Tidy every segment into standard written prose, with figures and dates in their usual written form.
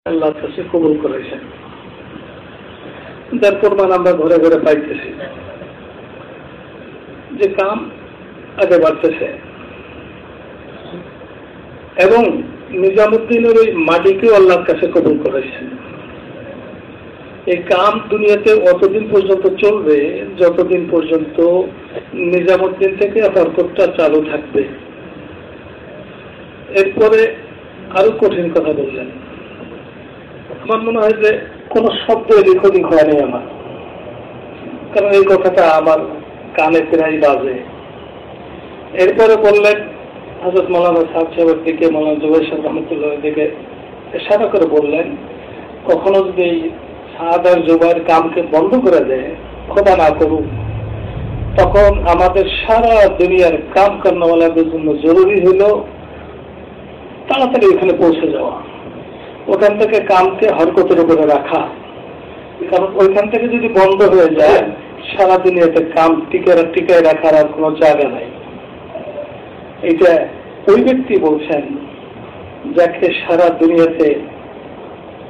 আল্লাহর কাছে কবুল করেছেন। যার প্রমাণ আমরা ঘরে ঘরে পাইতেছি যে কাম আগে বাড়তেছে, এবং নিজামুদ্দিনের ওই মাটিকেও আল্লাহর কাছে কবুল করেছেন। এই কাম দুনিয়াতে অতদিন পর্যন্ত চলবে যতদিন পর্যন্ত নিজামুদ্দিন থেকে বরকতটা চালু থাকবে। এরপরে আরো কঠিন কথা বললেন। আমার মনে হয় যে কোন শব্দ এদিক ওদিক হয়নি আমার, কারণ এই কথাটা আমার কানে প্রায় বাজে। এরপরে বললেন হযরত মাওলানা সাহেবের দিকে, মাওলানা জুবাইর সাহেব রহমতুল্লাহর দিকে ইশারা করে বললেন, কখনো যদি সাদ আর জুবাইর কামকে বন্ধ করে দেয়, খোদা না করুক, তখন আমাদের সারা দুনিয়ার কাম কর্মওয়ালাদের জন্য জরুরি হলো তাড়াতাড়ি এখানে পৌঁছে যাওয়া, ওখান থেকে কামকে হরকতের উপরে রাখা। কারণ ওইখান থেকে যদি বন্ধ হয়ে যায়, সারা দুনিয়াতে কাম টিকায় রাখার আর কোনো জায়গা নাই। এটা ওই ব্যক্তি বলছেন যাকে সারা দুনিয়াতে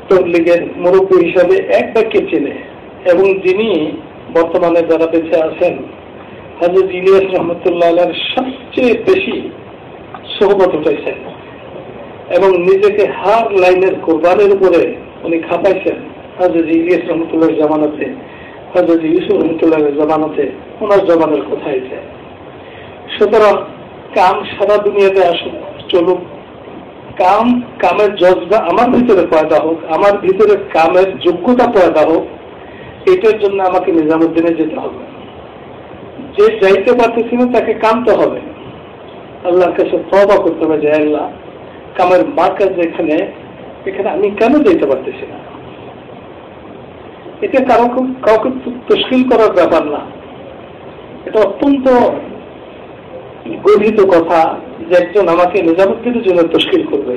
তবলিগের মুরব্বী হিসাবে এক বাক্যে চেনে, এবং যিনি বর্তমানে যারা বেঁচে আছেন হযরত ইলিয়াস রহমতুল্লাহ আলাইহির সবচেয়ে বেশি সোহবত উঠাইছেন, এবং নিজেকে হার লাইনের কোরবানের উপরে উনি খাপাইছেন। হযরত ইলিয়াস রহমতুল্লাহর জামানতে, হযরত ইউসুফ রহমতুল্লাহের জামানতে, ওনার জামানের কোথায় যায়। সুতরাং কাম সারা দুনিয়াতে আসুক, চলুক, কামের জজবা আমার ভিতরে পয়দা হোক, আমার ভিতরে কামের যোগ্যতা পয়দা হোক, এটার জন্য আমাকে নিজামুদ্দিনে যেতে হবে। যে যাইতে পারতেছি না তাকে কামতে হবে, আল্লাহর কাছে তওবা করতে হবে যে আল্লাহ, কামের মার্কাজ এখানে আমি কেন যেতে পারতেছি না। এটা কাউকে তশকিল করার ব্যাপার না, এটা অত্যন্ত গর্হিত কথা যে একজন আমাকে নিজামুদ্দিনের জন্য তশকিল করবে।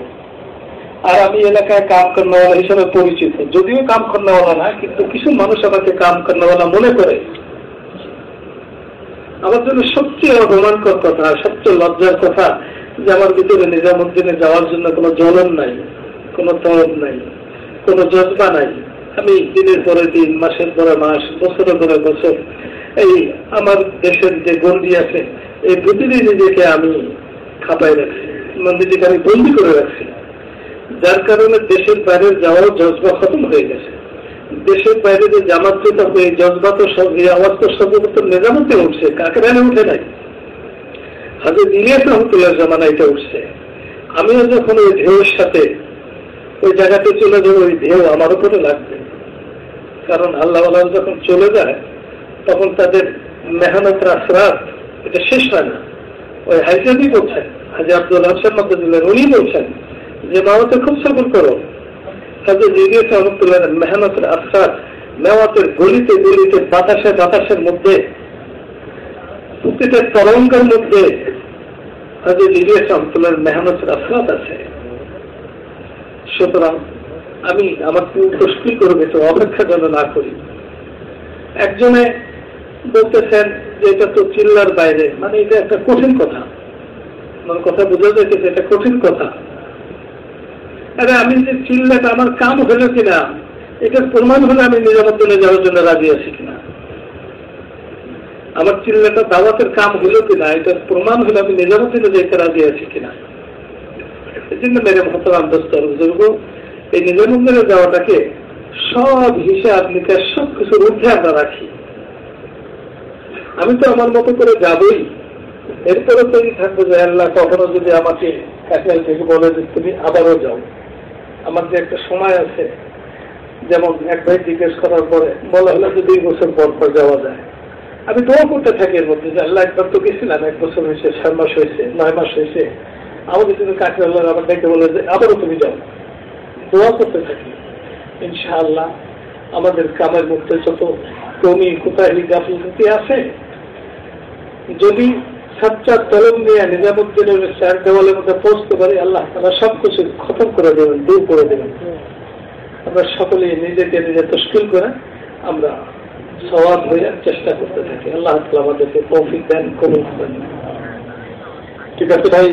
আর আমি এলাকায় কাম কর্নেওয়ালা হিসেবে পরিচিত, যদিও কাম কর্নেওয়ালা না, কিন্তু কিছু মানুষ আমাকে কাম কর্নেওয়ালা মনে করে। আমার জন্য সবচেয়ে রোমাঞ্চকর কথা, সবচেয়ে লজ্জার কথা যে আমার ভিতরে নিজামুদ্দিনে যাওয়ার জন্য কোনো জ্বলন নাই, কোনো তরব নাই, কোনো জজবা নাই। আমি দিনের পরে দিন, মাসের পরে মাস, বছরের পরে বছর এই আমার দেশের যে গন্ডি আছে এই ভিতরে নিজেকে আমি খাপাই রাখছি, নিজেকে আমি বন্দি করে রাখছি, যার কারণে দেশের বাইরে যাওয়ার জজবা খতম হয়ে গেছে। দেশের বাইরে যে জামাত যেতে হবে এই জজবা তো সব, এই আওয়াজ তো সর্বপ্রথ নিজামুদ্দিন উঠছে, কাকেরানে উঠে নাই। হযরত ইলিয়াস রহমতুল্লাহর জামানাইতে উঠছে। আমিও যখন ওই ঢেউয়ের সাথে ওই জায়গাতে চলে যাবো, ওই ঢেউ আমার উপরে লাগবে। কারণ আল্লাহ যখন চলে যায় তখন তাদের মেহনতের আসরাত এটা শেষ হয় না। ওই হাইজাবি বলছেন, হাজি আব্দুল হাসান মাহমুদুল্লাহ, উনি বলছেন যে মাওয়াতে খুব সবর করো। হযরত ইলিয়াস রহমতুল্লাহর মেহনতের আসরাত মেওয়াতের গলিতে গলিতে, বাতাসের মধ্যে, প্রতিটা তরঙ্গের মধ্যে হযরত ইলিয়াস রহমতুল্লাহর মেহনতের আসরাত আছে। সুতরাং আমি আমার তশকিল করবে তো অপেক্ষা যেন না করি। একজনে বলতেছেন যে এটা তো চিল্লার বাইরে, মানে এটা একটা কঠিন কথা, আমার কথা বোঝা যাইতেছে এটা কঠিন কথা। আরে আমি যে চিল্লাটা আমার কাম হলো কিনা এটার প্রমাণ হলে আমি নিজামুদ্দিনে যাওয়ার জন্য রাজি আছি কিনা, আমার চিল্লাটা দাওয়াতের কাম হলো কিনা এটার প্রমাণ হলে আমি নিজামুদ্দিনে যেতে রাজি আছি কিনা। এই জন্য মেরে মোহতারাম দোস্ত বুজুর্গ, এই নিজামুদ্দিনে যাওয়াটাকে সব হিসাব নিকাশ সব কিছুর ঊর্ধ্বে আমরা রাখি। আমি তো আমার মতো করে যাবই, এরপরে তৈরি থাকবো যে আল্লাহ কখনো যদি আমাকে কাছে থেকে বলে যে তুমি আবারও যাও। আমার যে একটা সময় আছে, যেমন এক ভাই জিজ্ঞেস করার পরে বলা হলো যে 2 বছর পর পর যাওয়া যায়। আমি দোয়া করতে থাকি এর মধ্যে যে আল্লাহ একবার তো গেছিলাম, 1 বছর হয়েছে, 6 মাস হয়েছে, 9 মাস হয়েছে, আমাকে যদি কাছে আল্লাহ আবার ডেকে বলে যে আবারও তুমি যাও। দোয়া করতে থাকি, ইনশাআল্লাহ আমাদের কামের মধ্যে যত কমি কোথায় গাফিলতি আছে, যদি সচ্চা তলব নিয়ে নিজামুদ্দিনের 4 দেওয়ালের মধ্যে পৌঁছতে পারি, আল্লাহ তারা সবকিছু খতম করে দেবেন, দূর করে দেবেন। আমরা সকলেই নিজেকে নিজে তশকিল করে আমরা সওয়াব হয়ে চেষ্টা করতে থাকি। আল্লাহ তাআলা আমাদেরকে তৌফিক দেন, কবুল করেন। ঠিক আছে ভাই।